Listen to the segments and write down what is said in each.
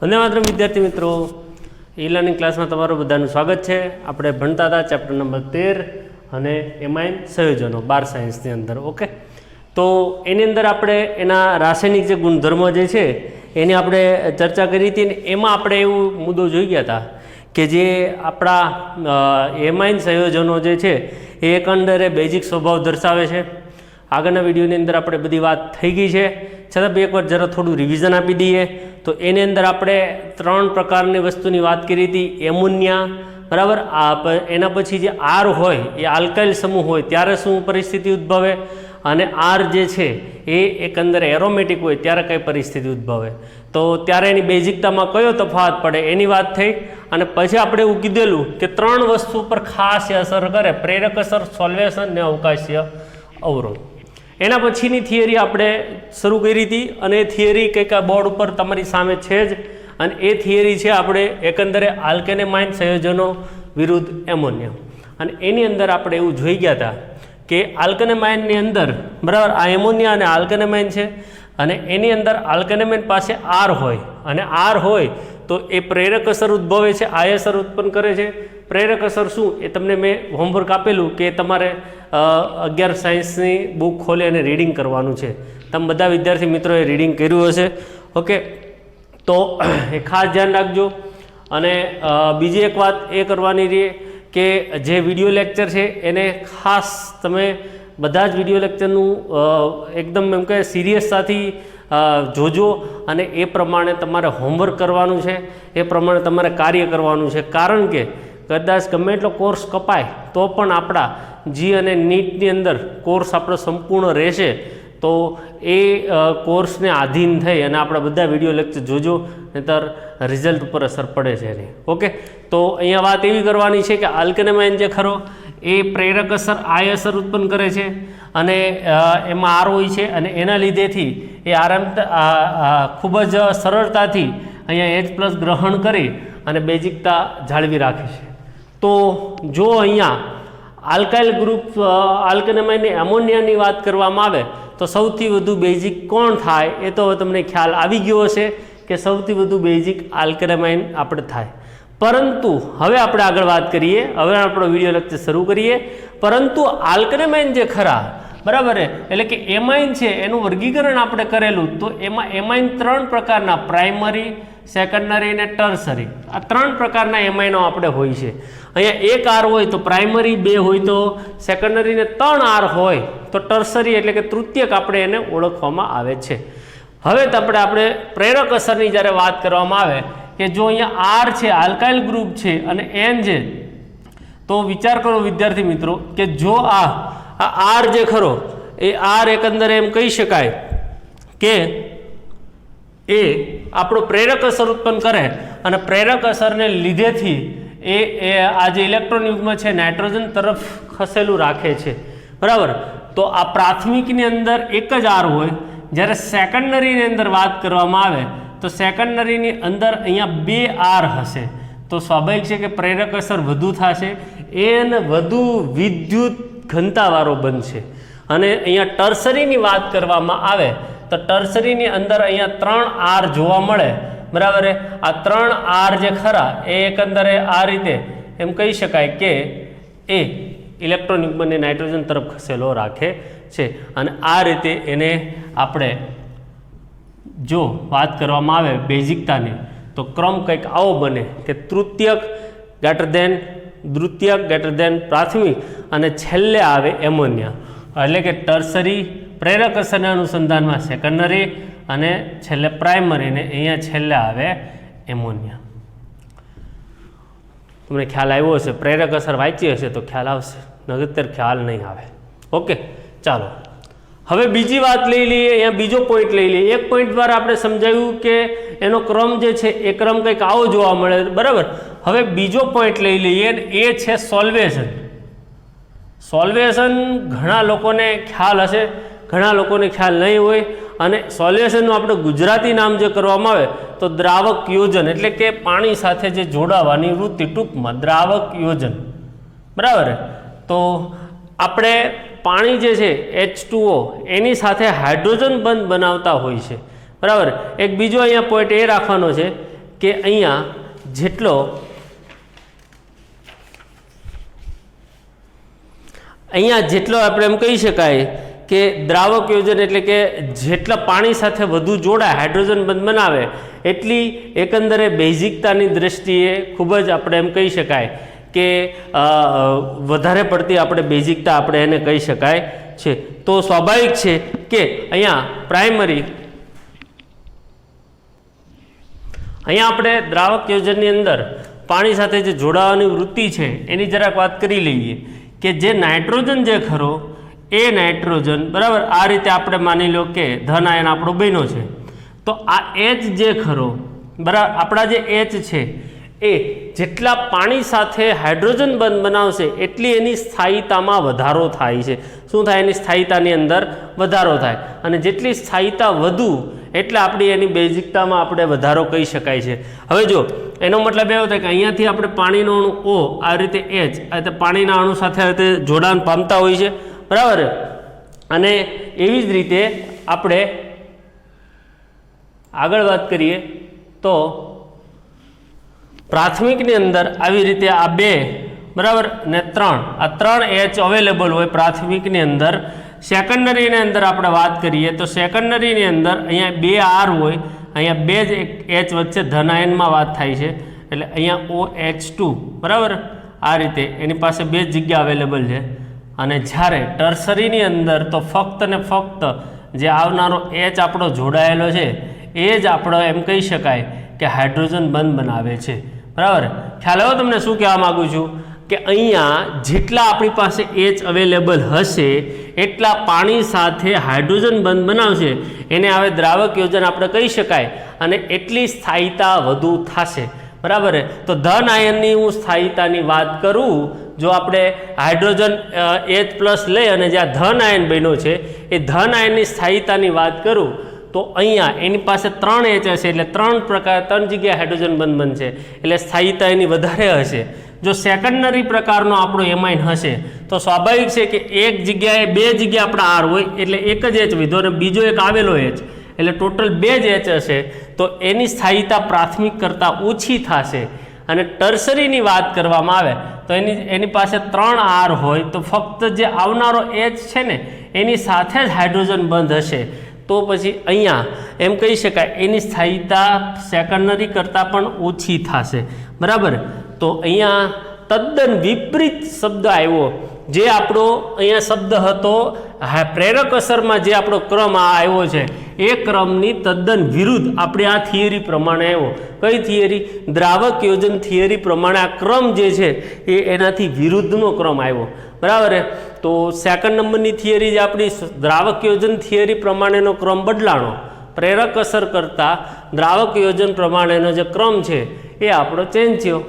વંદે માતરમ વિદ્યાર્થી મિત્રો, e learning ક્લાસમાં તમારું બધાનું સ્વાગત છે. આપણે ભણતા હતા ચેપ્ટર નંબર 13 અને એમાઇન સંયોજનો 12 સાયન્સની અંદર. ઓકે, તો એની અંદર આપણે એના રાસાયણિક જે ગુણધર્મો જે છે એની આપણે ચર્ચા કરી હતી. ને એમાં આપણે એવું મુદ્દો જોઈ ગયા હતા કે જે આપણા એમાઇન સંયોજનો જે છે એ એકંદરે બેઝિક સ્વભાવ દર્શાવે છે. આગળના વિડીયોની અંદર આપણે બધી વાત થઈ ગઈ છે, છતાં બી એકવાર જરા થોડું રિવિઝન આપી દઈએ. તો એની અંદર આપણે 3 પ્રકારની વસ્તુની વાત કરી હતી. એમોનિયા, બરાબર. એના પછી જે આર હોય એ આલ્કાઇલ સમૂહ હોય ત્યારે શું પરિસ્થિતિ ઉદ્ભવે, અને આર જે છે એ એકંદરે એરોમેટિક હોય ત્યારે કઈ પરિસ્થિતિ ઉદ્ભવે, તો ત્યારે એની બેઝિકતામાં કયો તફાવત પડે એની વાત થઈ. અને પછી આપણે એવું કીધેલું કે 3 વસ્તુ પર ખાસ અસર કરે: પ્રેરક અસર, સોલ્વેશન ને અવકાશીય અવરોધ. એના પછીની થિયરી આપણે શરૂ કરી હતી, અને એ થિયરી કંઈક આ બોર્ડ ઉપર તમારી સામે છે જ. અને એ થિયરી છે આપણે એકંદરે આલ્કેનેમાઇન સંયોજનો વિરુદ્ધ એમોનિયા. અને એની અંદર આપણે એવું જોઈ ગયા હતા કે આલ્કેનેમાઇનની અંદર, બરાબર, આ એમોનિયા અને આલ્કેનેમાઇન છે, અને એની અંદર આલ્કેનેમાઇન પાસે આર હોય, અને આર હોય તો એ પ્રેરક અસર ઉદ્ભવે છે, આ અસર ઉત્પન્ન કરે છે. પ્રેરક અસર શું એ તમને મેં હોમવર્ક આપેલું કે તમારે 11 સાયન્સની બુક ખોલી અને રીડિંગ કરવાનું છે. તમે બધા વિદ્યાર્થી મિત્રોએ રીડિંગ કર્યું હશે. ઓકે, તો એ ખાસ ધ્યાન રાખજો. અને બીજી એક વાત એ કરવાની રહી કે જે વિડીયો લેક્ચર છે એને ખાસ તમે બધા જ વિડીયો લેક્ચરનું એકદમ એમ કે સિરિયસતાથી જોજો, અને એ પ્રમાણે તમારે હોમવર્ક કરવાનું છે, એ પ્રમાણે તમારે કાર્ય કરવાનું છે. કારણ કે કદાચ ગમે એટલો કોર્સ કપાય તો પણ આપણા જી અને નીટની અંદર કોર્સ આપણો સંપૂર્ણ રહેશે. તો એ કોર્સને આધીન થઈ અને આપણા બધા વિડીયો લેક્ચર જોજો, નહીંતર રિઝલ્ટ ઉપર અસર પડે છે એની. ઓકે, તો અહીંયા વાત એવી કરવાની છે કે આલ્કેનેમાઇન જે ખરો એ પ્રેરક અસર, આ અસર ઉત્પન્ન કરે છે, અને એમાં આર હોય છે, અને એના લીધેથી એ ખૂબ જ સરળતાથી અહીંયા H+ ગ્રહણ કરી અને બેઝિકતા જાળવી રાખે છે. તો જો અહીંયા આલ્કાઇલ ગ્રુપ આલ્કેનેમાઇન એમોનિયાની વાત કરવામાં આવે તો સૌથી વધુ બેઝિક કોણ થાય એ તો તમને ખ્યાલ આવી ગયો હશે કે સૌથી વધુ બેઝિક આલ્કેનેમાઇન આપણે થાય. પરંતુ હવે આપણે આગળ વાત કરીએ, હવે આપણો વિડીયો લેક્ચર શરૂ કરીએ. પરંતુ આલ્કેનેમાઇન જે ખરા, બરાબર, એટલે કે એમાઇન છે એનું વર્ગીકરણ આપણે કરેલું. તો એમાં એમાઇન 3 પ્રકારના: પ્રાઇમરી, સેકન્ડરી અને ટર્સરી. આ 3 પ્રકારના એમાઇનો આપણે હોય છે. અહીંયા 1 આર હોય તો પ્રાઇમરી, 2 હોય તો સેકન્ડરી, ને 3 આર હોય તો ટર્સરી, એટલે કે તૃતીયક આપણે એને ઓળખવામાં આવે છે. હવે આપણે પ્રેરક અસરની જ્યારે વાત કરવામાં આવે કે જો અહીંયા આર છે, આલ્કાઇલ ગ્રુપ છે, અને એન છે, તો વિચાર કરો વિદ્યાર્થી મિત્રો કે જો આ આર જે ખરો એ આર એકંદરે એમ કહી શકાય કે એ આપણો પ્રેરક અસર ઉત્પન્ન કરે, અને પ્રેરક અસરને લીધેથી એ આ જે ઇલેક્ટ્રોન યુગ્મ છે નાઇટ્રોજન તરફ ખસેલું રાખે છે, બરાબર. તો આ પ્રાથમિકની અંદર એક જ આર હોય. જ્યારે સેકન્ડરીની અંદર વાત કરવામાં આવે તો સેકન્ડરીની અંદર અહીંયા 2 આર હશે. તો સ્વાભાવિક છે કે પ્રેરક અસર વધુ થશે, એને વધુ વિદ્યુત ઘનતાવાળો બનશે. અને અહીંયા ટર્સરીની વાત કરવામાં આવે તો ટર્સરીની અંદર અહીંયા 3 આર જોવા મળે, બરાબર. આ 3 આર જે ખરા એ એકંદરે આ રીતે એમ કહી શકાય કે એ ઇલેક્ટ્રોન યુગ્મને નાઇટ્રોજન તરફ ખસેલો રાખે છે. અને આ રીતે એને આપણે જો વાત કરવામાં આવે બેઝિકતાની તો ક્રમ કંઈક આવો બને કે તૃતીયક દ્વિતીયક પ્રાથમિક, અને છેલ્લે આવે એમોનિયા. એટલે કે ટર્સરી પ્રેરક અસરના અનુસંધાનમાં સેકન્ડરી, અને છેલ્લે પ્રાઇમરી, ને અહીંયા છેલ્લે આવે એમોનિયા. તમને ખ્યાલ આવ્યો હશે, પ્રેરક અસર વાંચી હશે તો ખ્યાલ આવશે, નગર ખ્યાલ નહીં આવે. ઓકે, ચાલો હવે બીજી વાત લઈ લઈએ. અહીંયા બીજો પોઈન્ટ લઈ લઈએ. એક પોઈન્ટ દ્વારા આપણે સમજાવ્યું કે એનો ક્રમ જે છે એ ક્રમ કંઈક આવો જોવા મળે, બરાબર. હવે બીજો પોઈન્ટ લઈ લઈએ, એ છે સોલ્વેશન. સોલ્વેશન ઘણા લોકોને ખ્યાલ હશે, ઘણા લોકોને ખ્યાલ નહીં હોય. અને સોલ્યુશનનું આપણે ગુજરાતી નામ જે કરવામાં આવે તો દ્રાવક યોજન, એટલે કે પાણી સાથે જે જોડાવાની વૃત્તિ, ટૂંકમાં દ્રાવક યોજન, બરાબર. તો આપણે પાણી જે છે H2O એની સાથે હાઇડ્રોજન બંધ બનાવતા હોય છે, બરાબર. એક બીજો અહીંયા પોઈન્ટ એ રાખવાનો છે કે અહીંયા જેટલો આપણે એમ કહી શકાય કે દ્રાવક યોજન એટલે કે જેટલા પાણી સાથે વધુ જોડાય હાઇડ્રોજન બંધ બનાવે એટલી એકંદરે બેઝિકતાની દ્રષ્ટિએ ખૂબ જ આપણે એમ કહી શકાય કે વધારે પડતી આપણે બેઝિકતા આપણે એને કહી શકાય છે. તો સ્વાભાવિક છે કે અહીંયા આપણે દ્રાવક યોજનની અંદર પાણી સાથે જે જોડાવાની વૃત્તિ છે એની જરાક વાત કરી લઈએ કે જે નાઇટ્રોજન જે ખરો એ નાઇટ્રોજન બરાબર આ રીતે આપણે માની લો કે ધન આયન આપણો બન્યો છે. તો આ H જે ખરો બરાબર આપણા જે H છે એ જેટલા પાણી સાથે હાઇડ્રોજન બંધ બનાવશે એટલી એની સ્થાયીતામાં વધારો થાય છે. શું થાય? એની સ્થાયીતાની અંદર વધારો થાય, અને જેટલી સ્થાયીતા વધુ એટલે આપણી એની બેઝિકતામાં આપણે વધારો કહી શકાય છે. હવે જો એનો મતલબ એવો થાય કે અહીંયાથી આપણે પાણીનો અણુ O આ રીતે H આ રીતે પાણીના અણુ સાથે આ રીતે જોડાણ પામતા હોય છે બરાબર. અને એવી જ રીતે આપણે આગળ વાત કરીએ તો પ્રાથમિકની અંદર આવી રીતે આ 2 બરાબર ને 3 આ 3 H અવેલેબલ હોય પ્રાથમિકની અંદર. સેકન્ડરીની અંદર આપણે વાત કરીએ તો સેકન્ડરીની અંદર અહીંયા 2 R હોય, અહીંયા 2 જ H વચ્ચે ધન આયનમાં વાત થાય છે એટલે અહીંયા OH2 બરાબર આ રીતે એની પાસે 2 જગ્યા અવેલેબલ છે. અને જ્યારે ટર્સરીની અંદર તો ફક્ત ને ફક્ત જે આવનારો H આપણો જોડાયેલો છે એ જ આપણો એમ કહી શકાય કે હાઇડ્રોજન બંધ બનાવે છે બરાબર. ખ્યાલ આવ્યો તમને શું કહેવા માગું છું કે અહીંયા જેટલા આપણી પાસે H અવેલેબલ હશે એટલા પાણી સાથે હાઇડ્રોજન બંધ બનાવશે એને હવે દ્રાવક યોજન આપણે કહી શકાય, અને એટલી સ્થાયીતા વધુ થશે બરાબર. તો ધન આયનની હું સ્થાયીતાની વાત કરું, જો આપણે હાઇડ્રોજન H+ લઈ અને જ્યાં ધન આયન બન્યો છે એ ધન આયનની સ્થાયીતાની વાત કરું તો અહીંયા એની પાસે 3 H હશે એટલે 3 જગ્યાએ હાઇડ્રોજન બંધ બનશે એટલે સ્થાયીતા એની વધારે હશે. જો સેકન્ડરી પ્રકારનો આપણો એમાઇન હશે તો સ્વાભાવિક છે કે એક જગ્યાએ 2 જગ્યા આપણા R હોય એટલે એક જ H વિધો અને બીજો એક આવેલો H એટલે ટોટલ 2 જ H હશે તો એની સ્થાયીતા પ્રાથમિક કરતાં ઓછી થશે. અને ટર્સરીની વાત કરવામાં આવે તો એની પાસે 3 R હોય તો ફક્ત જે આવનારો H છે ને એની સાથે જ હાઇડ્રોજન બંધ હશે. તો પછી અહીંયા એમ કહી શકાય એની સ્થાયીતા સેકન્ડરી કરતાં પણ ઓછી થશે બરાબર. તો અહીંયા તદ્દન વિપરીત શબ્દ આવ્યો, જે આપણો અહીંયા શબ્દ હતો પ્રેરક અસરમાં જે આપણો ક્રમ આવ્યો છે એ ક્રમની તદ્દન વિરુદ્ધ આપણે આ થિયરી પ્રમાણે આવ્યો. કઈ થિયરી? દ્રાવક યોજન થિયરી પ્રમાણે આ ક્રમ જે છે એ એનાથી વિરુદ્ધનો ક્રમ આવ્યો બરાબર. તો સેકન્ડ નંબરની થિયરી જે આપણી દ્રાવક યોજન થિયરી પ્રમાણેનો ક્રમ બદલાણો, પ્રેરક અસર કરતાં દ્રાવક યોજન પ્રમાણેનો જે ક્રમ છે એ આપણો ચેન્જ થયો.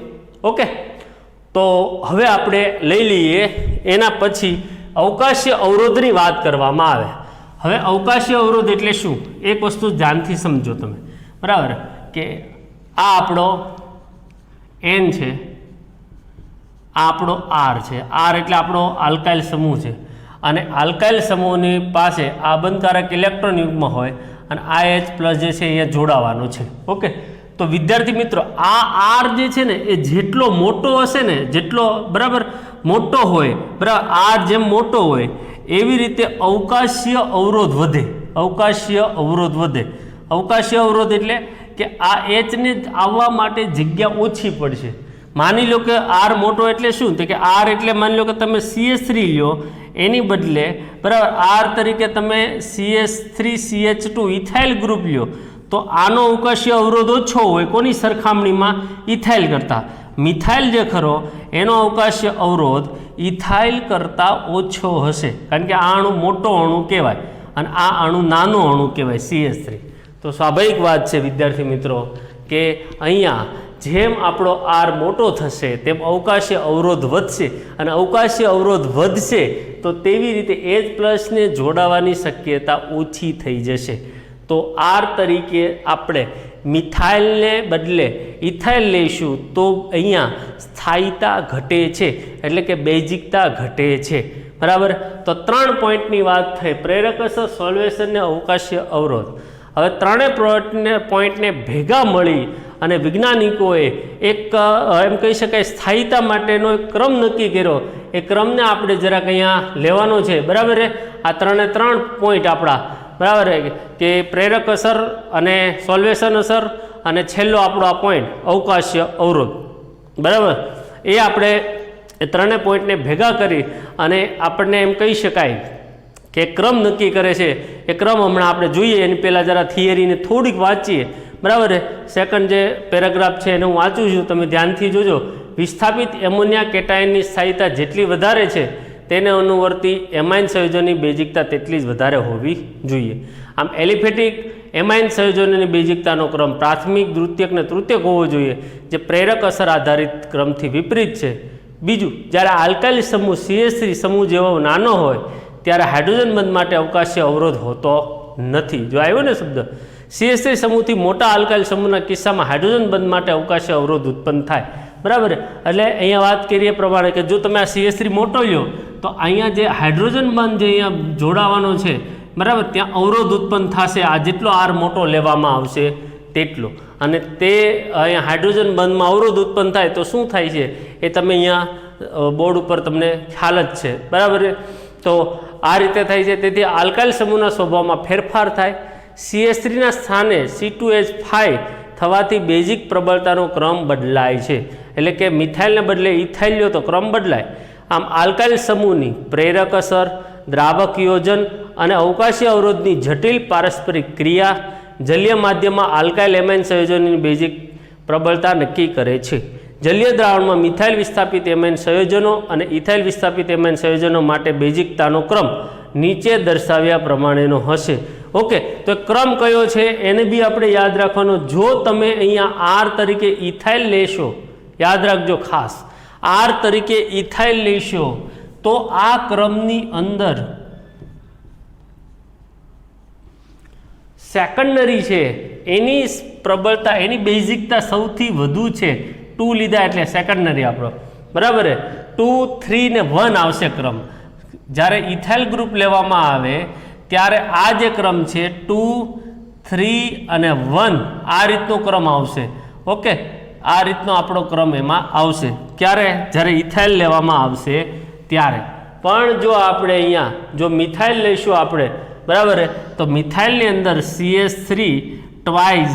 ઓકે, તો હવે આપણે લઈ લઈએ એના પછી અવકાશીય અવરોધની વાત કરવામાં આવે. હવે અવકાશીય અવરોધ એટલે શું એક વસ્તુ ધ્યાનથી સમજો તમે બરાબર. કે આ આપણો N છે, આ આપણો R છે. R એટલે આપણો આલ્કાઇલ સમૂહ છે, અને આલ્કાઇલ સમૂહની પાસે આ બંધકારક ઇલેક્ટ્રોન યુગ્મ હોય અને આ H+ જે છે અહીંયા જોડાવાનો છે. ઓકે, તો વિદ્યાર્થી મિત્રો આ R જે છે ને એ જેટલો મોટો હશે ને, જેટલો બરાબર મોટો હોય બરાબર, R જેમ મોટો હોય એવી રીતે અવકાશીય અવરોધ વધે. અવકાશીય અવરોધ વધે. અવકાશીય અવરોધ એટલે કે આ H ને આવવા માટે જગ્યા ઓછી પડશે. માની લો કે R મોટો એટલે શું? તો કે R એટલે માની લો કે તમે CH3 લ્યો એની બદલે બરાબર R તરીકે તમે CH3CH2 ઇથાઇલ ગ્રુપ લ્યો તો આનો અવકાશીય અવરોધ ઓછો હોય કોની સરખામણીમાં? ઇથાઇલ કરતાં. મિથાઇલ જે ખરો એનો અવકાશીય અવરોધ ઇથાઇલ કરતાં ઓછો હશે, કારણ કે આ અણુ મોટો અણુ કહેવાય અને આ અણુ નાનો અણુ કહેવાય CH3. તો સ્વાભાવિક વાત છે વિદ્યાર્થી મિત્રો કે અહીંયા જેમ આપણો R મોટો થશે તેમ અવકાશીય અવરોધ વધશે, અને અવકાશીય અવરોધ વધશે તો તેવી રીતે H+ ને જોડાવાની શક્યતા ઓછી થઈ જશે. તો R તરીકે આપણે મિથાઇલને બદલે ઇથાઇલ લઈશું તો અહીંયા સ્થાયીતા ઘટે છે, એટલે કે બેઝિકતા ઘટે છે બરાબર. તો 3 પોઈન્ટની વાત થઈ: પ્રેરક અસર, સોલ્વેશન ને અવકાશીય અવરોધ. હવે ત્રણેય પોઈન્ટને ભેગા મળી અને વૈજ્ઞાનિકોએ એક એમ કહી શકાય સ્થાયીતા માટેનો એક ક્રમ નક્કી કર્યો. એ ક્રમને આપણે જરાક અહીંયા લેવાનો છે. બરાબર છે. આ ત્રણ પોઈન્ટ આપણા બરાબર કે પ્રેરક અસર અને સોલ્વેશન અસર અને છેલ્લો આપણો આ પોઈન્ટ અવકાશીય અવરોધ. બરાબર, એ આપણે એ ત્રણેય પોઈન્ટને ભેગા કરી અને આપણને એમ કહી શકાય કે ક્રમ નક્કી કરે છે. એ ક્રમ હમણાં આપણે જોઈએ એની પહેલાં જરા થિયરીને થોડીક વાંચીએ. બરાબર છે. સેકન્ડ જે પેરેગ્રાફ છે એને હું વાંચું છું, તમે ધ્યાનથી જોજો. વિસ્થાપિત એમોનિયા કેટાયનની સ્થાયીતા જેટલી વધારે છે તેને અનુવર્તી એમાઇન સંયોજનની બેઝિકતા તેટલી જ વધારે હોવી જોઈએ. આમ એલિફેટિક એમાઇન સંયોજનોની બેઝિકતાનો ક્રમ પ્રાથમિક, દ્વિતીયક અને તૃતીયક હોવો જોઈએ, જે પ્રેરક અસર આધારિત ક્રમથી વિપરીત છે. બીજું, જ્યારે આલ્કાઇલ સમૂહ CH3 સમૂહ જેવો નાનો હોય ત્યારે હાઇડ્રોજન બંધ માટે અવકાશીય અવરોધ હોતો નથી. જો આવ્યો ને શબ્દ, CH3 સમૂહથી મોટા આલ્કાઇલ સમૂહના કિસ્સામાં હાઇડ્રોજન બંધ માટે અવકાશીય અવરોધ ઉત્પન્ન થાય. બરાબર, એટલે અહીંયા વાત કરીએ પ્રમાણે કે જો તમે આ CH3 મોટો લ્યો તો અહીંયા જે હાઇડ્રોજન બંધ જે અહીંયા જોડાવાનો છે, બરાબર, ત્યાં અવરોધ ઉત્પન્ન થશે. આ જેટલો આર મોટો લેવામાં આવશે તેટલો, અને તે અહીંયા હાઇડ્રોજન બંધમાં અવરોધ ઉત્પન્ન થાય તો શું થાય છે એ તમે અહીંયા બોર્ડ ઉપર તમને ખ્યાલ જ છે. બરાબર, તો આ રીતે થાય છે. તેથી આલ્કાઇલ સમૂહના સ્વભાવમાં ફેરફાર થાય. CH3ના સ્થાને C2H5 થવાથી બેઝિક પ્રબળતાનો ક્રમ બદલાય છે. એટલે કે મિથાઇલને બદલે ઇથાઇલ લ્યો તો ક્રમ બદલાય. આમ આલ્કાઇલ સમૂહની પ્રેરક અસર, દ્રાવક યોજન અને અવકાશીય અવરોધની જટિલ પારસ્પરિક ક્રિયા જલીય માધ્યમમાં આલ્કાઇલ એમાઇન સંયોજનોની બેઝિક પ્રબળતા નક્કી કરે છે. જલીય દ્રાવણમાં મિથાઇલ વિસ્થાપિત એમાઇન સંયોજનો અને ઇથાઇલ વિસ્થાપિત એમાઇન સંયોજનો માટે બેઝિકતાનો ક્રમ નીચે દર્શાવ્યા પ્રમાણેનો હશે. ઓકે, તો ક્રમ કયો છે એને બી આપણે યાદ રાખવાનો. જો તમે અહીંયા આર તરીકે ઇથાઇલ લેશો, યાદ રાખજો ખાસ, આર તરીકે ઇથાઇલ લેશો તો આ ક્રમની અંદર સેકન્ડરી છે એની પ્રબળતા, એની બેઝિકતા સૌથી વધુ છે. 2 લીધા એટલે સેકન્ડરી આપણો. બરાબર, 2, 3 ને 1 આવશે ક્રમ. જ્યારે ઇથાઇલ ગ્રુપ લેવામાં આવે ત્યારે આ જે ક્રમ છે 2, 3 અને 1 આ રીતનો ક્રમ આવશે. ઓકે, આ રીતનો આપણો ક્રમ એમાં આવશે. ક્યારે? જ્યારે ઇથાઇલ લેવામાં આવશે ત્યારે. પણ જો આપણે અહીંયા જો મિથાઇલ લઈશું આપણે, બરાબર, તો મિથાઇલની અંદર CH3 ટ્વાઇસ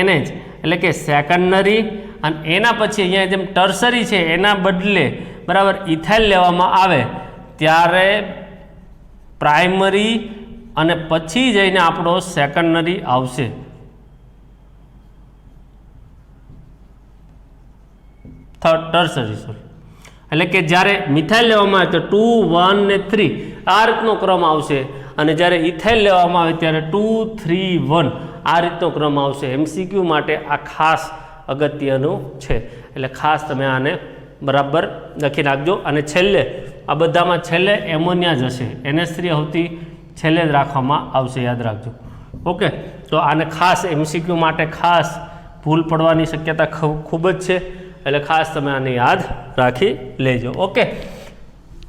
NH એટલે કે સેકન્ડરી, અને એના પછી અહીંયા જેમ ટર્સરી છે એના બદલે, બરાબર, ઇથાઇલ લેવામાં આવે ત્યારે પ્રાઇમરી અને પછી જઈને આપણો સેકન્ડરી આવશે. Tertiary, sorry. એટલે કે જ્યારે મિથાઇલ લેવામાં આવે તો 2, 1 ને 3 આ રીતનો ક્રમ આવશે, અને જ્યારે ઇથાઇલ લેવામાં આવે ત્યારે 2, 3, 1 આ રીતનો ક્રમ આવશે. MCQ માટે આ ખાસ અગત્યનું છે, એટલે ખાસ તમે આને બરાબર લખી નાખજો. અને છેલ્લે આ બધામાં છેલ્લે એમોનિયા જ હશે, NH3 સૌથી છેલ્લે જ રાખવામાં આવશે, યાદ રાખજો. ઓકે, તો આને ખાસ MCQ માટે ખાસ ભૂલ પડવાની શક્યતા ખૂબ જ છે, એટલે ખાસ તમે આને યાદ રાખી લેજો. ઓકે,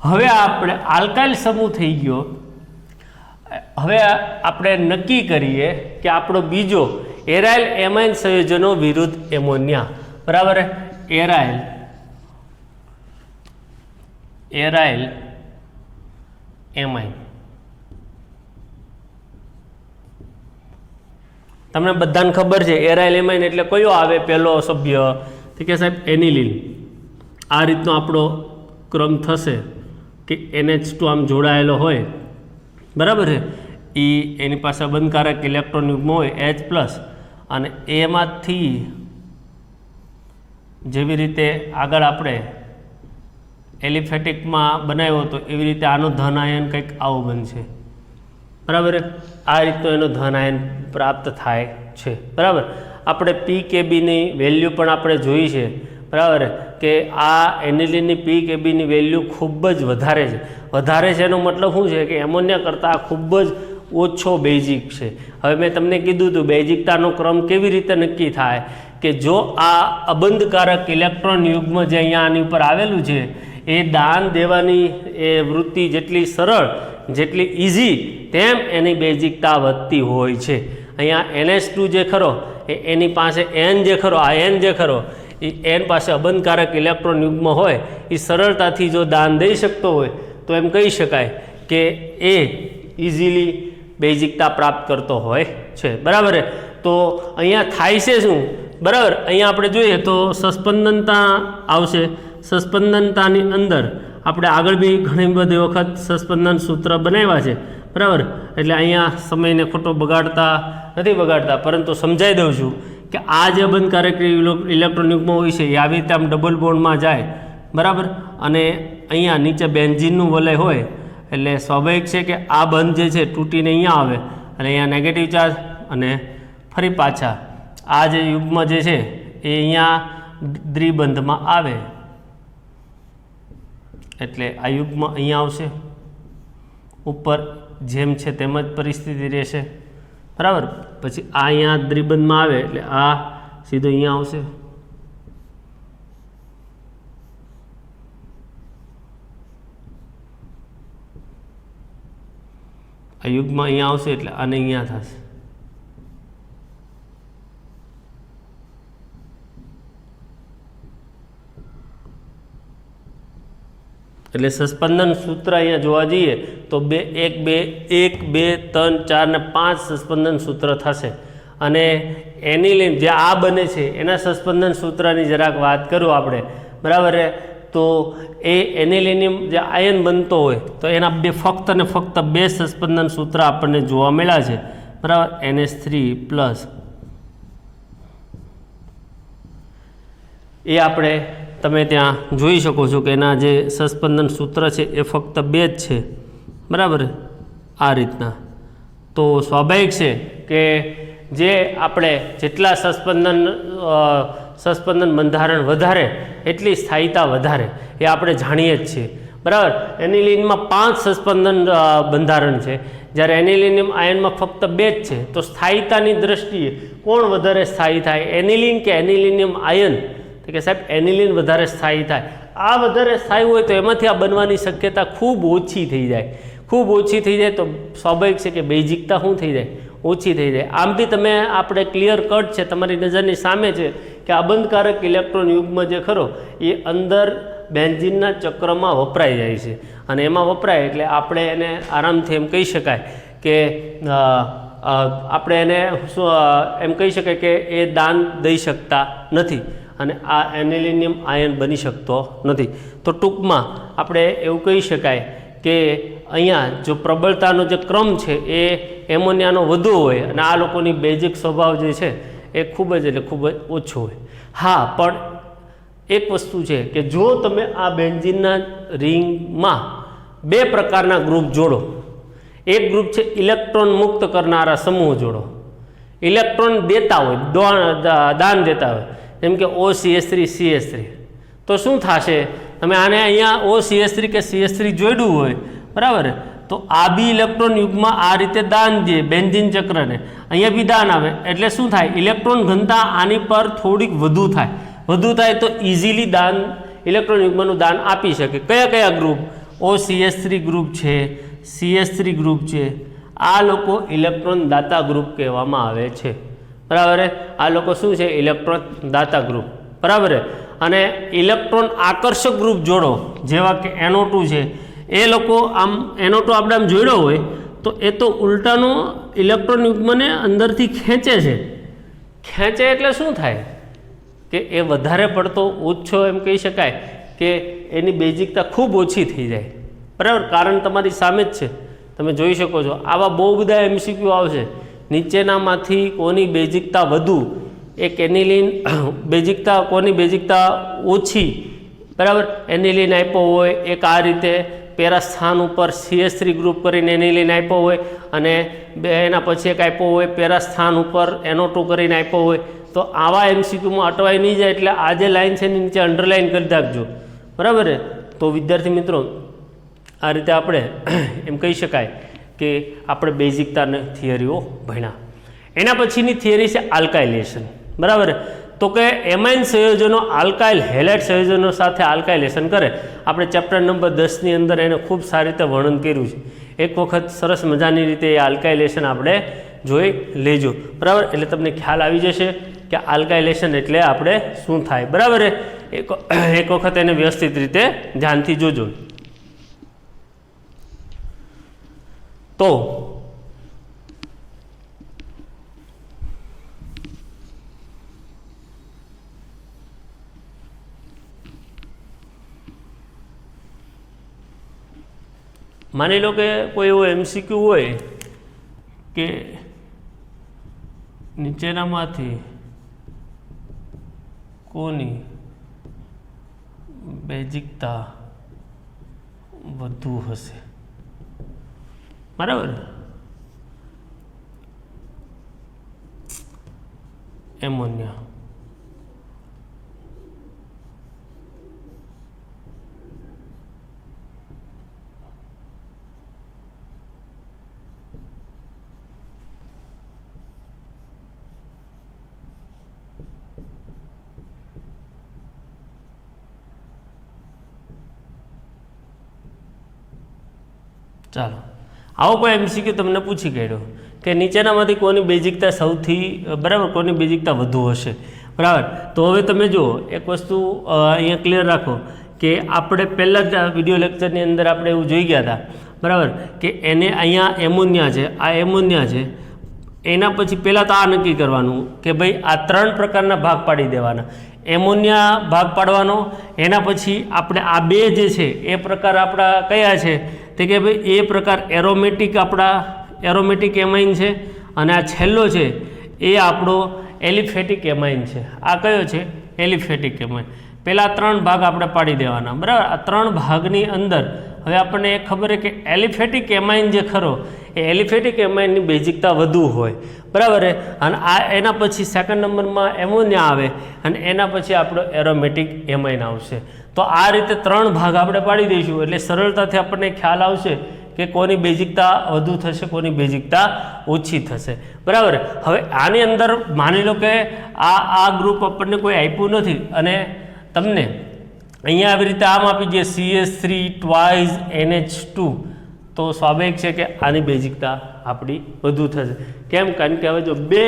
હવે આપણે આલ્કાઇલ સમૂહ થઈ ગયો. હવે આપણે નક્કી કરીએ કે આપણો બીજો એરાઇલ એમાઇન સંયોજનો વિરુદ્ધ એમોનિયા. બરાબર, એરાઇલ એમાઇન. તમને બધાને ખબર છે એરાઇલ એમાઇન એટલે કયો આવે પહેલો સભ્ય? તો કે સાહેબ એનિલિન. આ રીતનો આપણો ક્રમ થશે કે NH2 આમ જોડાયેલો હોય, બરાબર છે, એની પાસે બંધકારક ઇલેક્ટ્રોન યુગ્મ હોય H+, અને એમાંથી જેવી રીતે આગળ આપણે એલિફેટિકમાં બનાવ્યો હતો એવી રીતે આનો ધન આયન કંઈક આવું બનશે. બરાબર, આ રીતનો એનો ધન આયન પ્રાપ્ત થાય છે. બરાબર, આપણે PKBની વેલ્યુ પણ આપણે જોઈ છે. બરાબર, કે આ એનિલિનની PKBની વેલ્યુ ખૂબ જ વધારે છે. વધારે છે એનો મતલબ શું છે કે એમોનિયા કરતાં ખૂબ જ ઓછો બેઝિક છે. હવે મેં તમને કીધું હતું બેઝિકતાનો ક્રમ કેવી રીતે નક્કી થાય, કે જો આ અબંધકારક ઇલેક્ટ્રોન યુગ્મ જે અહીંયા આની ઉપર આવેલું છે એ દાન દેવાની એ વૃત્તિ જેટલી સરળ, જેટલી ઇઝી, તેમ એની બેઝિકતા વધતી હોય છે. અહીંયા NH2 જે ખરો એની પાસે N જે ખરો, આ N જે ખરો એ N પાસે અબંધકારક ઇલેક્ટ્રોન યુગ્મ હોય એ સરળતાથી જો દાન દઈ શકતો હોય તો એમ કહી શકાય કે એ ઇઝીલી બેઝિકતા પ્રાપ્ત કરતો હોય છે, બરાબર. તો અહીંયા થાય છે શું, બરાબર. અહીંયા આપણે જોઈએ તો સસ્પંદનતા આવશે. સસ્પંદનતાની અંદર આપણે આગળ બી ઘણી બધી વખત સસ્પંદન સૂત્ર બનાવ્યા છે, બરાબર. એટલે અહીંયા સમયને ખોટો બગાડતા નથી બગાડતા, પરંતુ સમજાવી દઉં છું કે આ જે અબંધકારક ઇલેક્ટ્રોન યુગ્મ હોય છે એ આવી રીતે આમ ડબલ બોન્ડમાં જાય, બરાબર. અને અહીંયા નીચે બેન્ઝીનનું વલય હોય એટલે સ્વાભાવિક છે કે આ બંધ જે છે તૂટીને અહીંયા આવે અને અહીંયા નેગેટિવ ચાર્જ અને ફરી પાછા આ જે યુગ્મ જે છે એ અહીંયા દ્વિબંધમાં આવે એટલે આ યુગ્મ અહીંયા આવશે, ઉપર જેમ છે તેમ જ પરિસ્થિતિ રહેશે, બરાબર. પછી આ અહીંયા દ્વિબંધમાં આવે એટલે આ સીધો અહીંયા આવશે. આ યુગ્મ અહીંયા આવશે એટલે આને અહીંયા થશે. એટલે સસ્પંદન સૂત્ર અહીંયા જોવા જઈએ તો 1 2 3 4 ને 5 સસ્પંદન સૂત્ર થશે. અને એનિલિન જે આ બને છે એના સસ્પંદન સૂત્રની જરાક વાત કરું આપણે, બરાબર. તો એ એનિલિનિયમ જે આયન બનતો હોય તો એના ફક્ત ને ફક્ત 2 સસ્પંદન સૂત્ર આપણને જોવા મળ્યા છે, બરાબર. NH3+ એ આપણે તમે ત્યાં જોઈ શકો છો કે એના જે સસ્પંદન સૂત્ર છે એ ફક્ત 2 જ છે, બરાબર. આ રીતના. તો સ્વાભાવિક છે કે જે આપણે જેટલા સસ્પંદન બંધારણ વધારે એટલી સ્થાયીતા વધારે એ આપણે જાણીએ જ છીએ, બરાબર. એનિલિનમાં 5 સસ્પંદન બંધારણ છે, જ્યારે એનિલિનિયમ આયનમાં ફક્ત 2 જ છે. તો સ્થાયીતાની દ્રષ્ટિએ કોણ વધારે સ્થાયી થાય, એનિલિન કે એનિલિનિયમ આયન? તો કે સાહેબ એનિલિન વધારે સ્થાયી થાય. આ વધારે સ્થાયી હોય તો એમાંથી આ બનવાની શક્યતા ખૂબ ઓછી થઈ જાય. ખૂબ ઓછી થઈ જાય તો સ્વાભાવિક છે કે બેઝિકતા શું થઈ જાય, ઓછી થઈ જાય. આમથી તમે આપણે ક્લિયર કટ છે, તમારી નજરની સામે છે કે અબંધકારક ઇલેક્ટ્રોન યુગ્મ જે ખરો એ અંદર બેન્ઝીનના ચક્રમાં વપરાઈ જાય છે. અને એમાં વપરાય એટલે આપણે એને આરામથી એમ કહી શકાય કે આપણે એને એમ કહી શકાય કે એ દાન દઈ શકતા નથી અને આ એનિલિનિયમ આયન બની શકતો નથી. તો ટૂંકમાં આપણે એવું કહી શકાય કે અહીંયા જો પ્રબળતાનો જે ક્રમ છે એ એમોનિયાનો વધુ હોય અને આ લોકોની બેઝિક સ્વભાવ જે છે એ ખૂબ જ એટલે ખૂબ જ ઓછો હોય. હા, પણ એક વસ્તુ છે કે જો તમે આ બેન્ઝીનના રિંગમાં 2 પ્રકારના ગ્રુપ જોડો. એક ગ્રુપ છે ઇલેક્ટ્રોન મુક્ત કરનારા સમૂહ જોડો, ઇલેક્ટ્રોન દેતા હોય, દાન દેતા હોય, જેમ કે OCH3CH3. તો શું થશે, તમે આને અહીંયા OCH3 કે CH3 જોડ્યું હોય, બરાબર. તો આ બી ઇલેક્ટ્રોન યુગમાં આ રીતે દાન દે બેન્ઝીન ચક્રને, અહીંયા બી દાન આવે એટલે શું થાય, ઇલેક્ટ્રોન ઘનતા આની પર થોડીક વધુ થાય તો ઇઝીલી દાન ઇલેક્ટ્રોન યુગ્મનું દાન આપી શકે. કયા કયા ગ્રુપ? OCH3 ગ્રુપ છે, CH3 ગ્રુપ છે. આ લોકો ઇલેક્ટ્રોન દાતા ગ્રુપ કહેવામાં આવે છે, બરાબર. આ લોકો શું છે, ઇલેક્ટ્રોન દાતા ગ્રુપ, બરાબર. અને ઇલેક્ટ્રોન આકર્ષક ગ્રુપ જોડો જેવા કે NO2 છે, એ લોકો આમ NO2 આપણે આમ જોડ્યો હોય તો એ તો ઉલટાનો ઇલેક્ટ્રોન યુગ્મને અંદરથી ખેંચે એટલે શું થાય કે એ વધારે પડતો ઓછો એમ કહી શકાય કે એની બેઝિકતા ખૂબ ઓછી થઈ જાય, બરાબર. કારણ તમારી સામે જ છે, તમે જોઈ શકો છો. આવા બહુ બધા MCQ આવશે, નીચેનામાંથી કોની બેઝિકતા વધુ, એક એનિલિન બેઝિકતા કોની બેઝિકતા ઓછી, બરાબર. એનિલિન આપ્યો હોય, એક આ રીતે પેરા સ્થાન ઉપર CH3 ગ્રુપ કરીને એનિલિન આપ્યો હોય અને એના પછી એક આપ્યો હોય પેરા સ્થાન ઉપર NO2 કરીને આપ્યો હોય. તો આવા MCQમાં અટવાઈ નહીં જાય એટલે આ જે લાઈન છે એની નીચે અંડરલાઈન કરી નાખજો, બરાબર. તો વિદ્યાર્થી મિત્રો આ રીતે આપણે એમ કહી શકાય કે આપણે બેઝિકતાની થિયરીઓ ભણ્યા. એના પછીની થિયરી છે આલ્કાઇલેશન, બરાબર. તો કે એમાઇન સંયોજનો આલ્કાઇલ હેલાઇડ સંયોજનો સાથે આલ્કાઇલેશન કરે. આપણે ચેપ્ટર નંબર 10ની અંદર એને ખૂબ સારી રીતે વર્ણન કર્યું છે. એક વખત સરસ મજાની રીતે એ આલ્કાઇલેશન આપણે જોઈ લેજો, બરાબર. એટલે તમને ખ્યાલ આવી જશે કે આલ્કાઇલેશન એટલે આપણે શું થાય, બરાબર. એક વખત એને વ્યવસ્થિત રીતે ધ્યાનથી જોજો. તો માની લો કે કોઈ એવો MCQ હોય કે નીચેનામાંથી કોની બેઝિકતા વધુ હશે, બરાબર. એમોનિયા, ચાલો આવો કોઈ MCQ તમને પૂછી કાઢ્યો કે નીચેનામાંથી કોની બેઝિકતા સૌથી, બરાબર, કોની બેઝિકતા વધુ હશે, બરાબર. તો હવે તમે જુઓ એક વસ્તુ અહીંયા ક્લિયર રાખો કે આપણે પહેલાં જ વિડીયો લેક્ચરની અંદર આપણે એવું જોઈ ગયા હતા, બરાબર, કે એને અહીંયા એમોનિયા છે, આ એમોનિયા છે. એના પછી પહેલાં તો આ નક્કી કરવાનું કે ભાઈ આ 3 પ્રકારના ભાગ પાડી દેવાના. એમોનિયા ભાગ પાડવાનો, એના પછી આપણે આ 2 જે છે એ પ્રકાર આપણા કયા છે તે કે ભાઈ એ પ્રકાર એરોમેટિક, આપણા એરોમેટિક એમાઇન છે, અને આ છેલ્લો છે એ આપણો એલિફેટિક એમાઇન છે. આ કયો છે? Aliphatic amine. પહેલાં 3 ભાગ આપણે પાડી દેવાના, બરાબર. આ 3 ભાગની અંદર હવે આપણને એ ખબર છે કે એલિફેટિક એમાઇન જે ખરો એ એલિફેટિક એમાઇનની બેઝિકતા વધુ હોય, બરાબર. અને આ એના પછી સેકન્ડ નંબરમાં એમોનિયા આવે, અને એના પછી આપણો એરોમેટિક એમાઇન આવશે. તો આ રીતે 3 ભાગ આપણે પાડી દઈશું એટલે સરળતાથી આપણને ખ્યાલ આવશે કે કોની બેઝિકતા વધુ થશે, કોની બેઝિકતા ઓછી થશે, બરાબર. હવે આની અંદર માની લો કે આ ગ્રુપ આપણને કોઈ આપ્યું નથી અને તમને અહીંયા આવી રીતે આમ આપી દે CH3 ટ્વાઇસ NH2, તો સ્વાભાવિક છે કે આની બેઝિકતા આપણી વધુ થશે. કેમ? કારણ કે હવે જો 2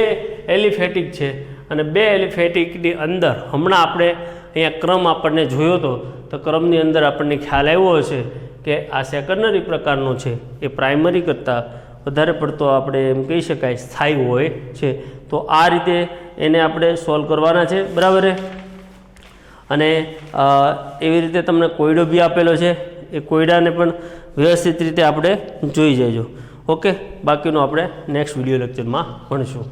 એલિફેટિક છે અને 2 એલિફેટિકની અંદર હમણાં આપણે અહીંયા ક્રમ આપણને જોયો હતો, તો ક્રમની અંદર આપણને ખ્યાલ આવ્યો હશે કે આ સેકન્ડરી પ્રકારનો છે એ પ્રાઇમરી કરતાં વધારે પડતો આપણે એમ કહી શકાય સ્થાયી હોય છે. તો આ રીતે એને આપણે સોલ્વ કરવાના છે, બરાબર. અને એવી રીતે તમને કોયડો બી આપેલો છે, એ કોયડાને પણ વ્યવસ્થિત રીતે આપણે જોઈ જજો. ઓકે, બાકીનું આપણે નેક્સ્ટ વિડીયો લેક્ચરમાં ભણીશું.